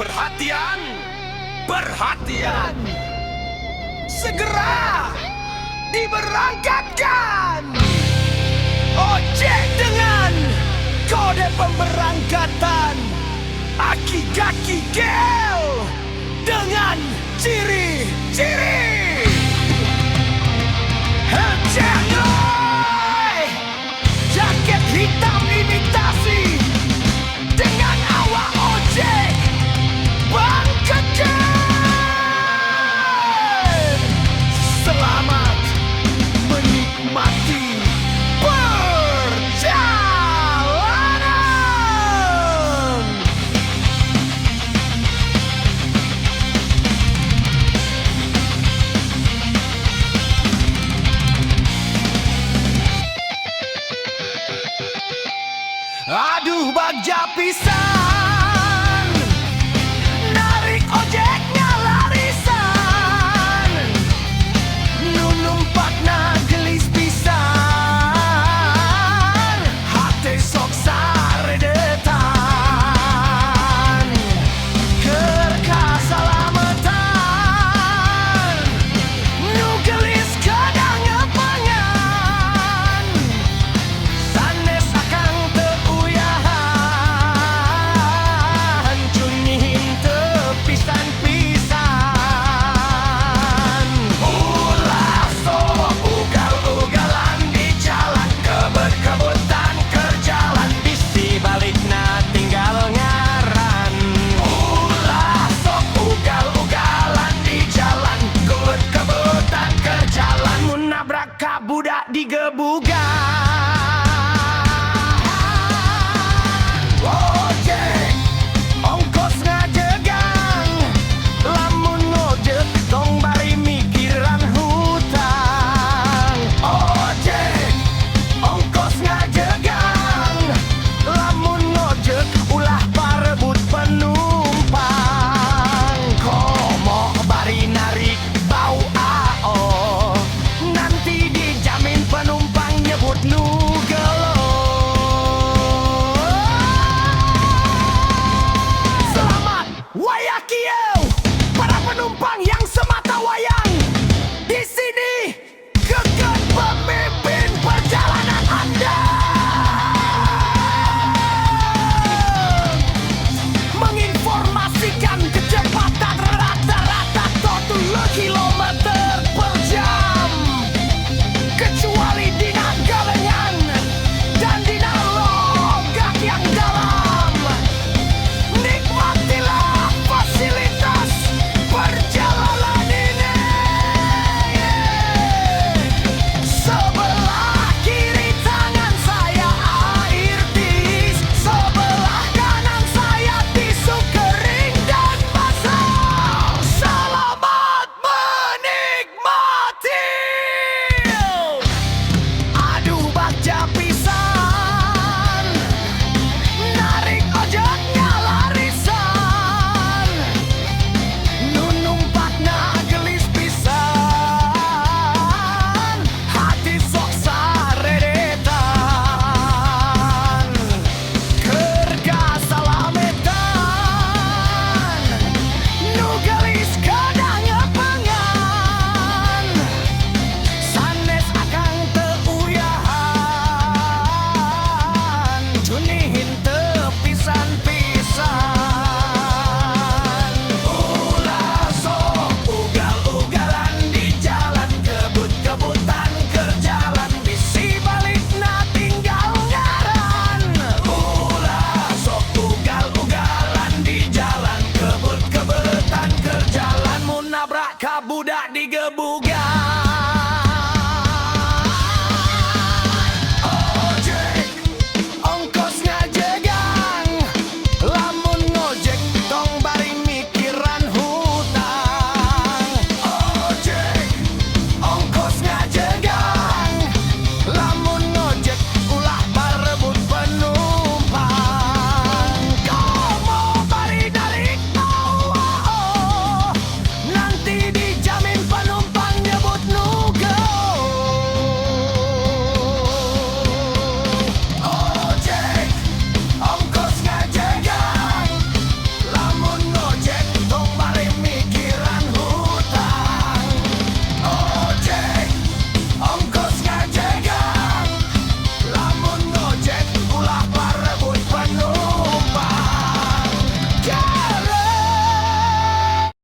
Perhatian, perhatian, segera diberangkatkan. Ojek dengan kode pemberangkatan Akigaki Gel dengan ciri-ciri Hecenoy, jaket hitam imitasi dengan awak ojek Bang Keken. Selamat menikmati perjalanan. Aduh bagja pisan, narik ojeknya larisan, nu numpakna gelis pisan, hate sok saredetan, keur kasalamatan, nu gelis kadang ngepangan, sanes akang teu uyahan, cunihin teu pisan-pisan. Ulah sok ugal-ugalan di jalan, kebut-kebutan kerjalan, bisi balikna tinggal ngaran. Ulah sok ugal-ugalan di jalan, kebut-kebutan kerjalan, mun nabrak ka budak digebugan.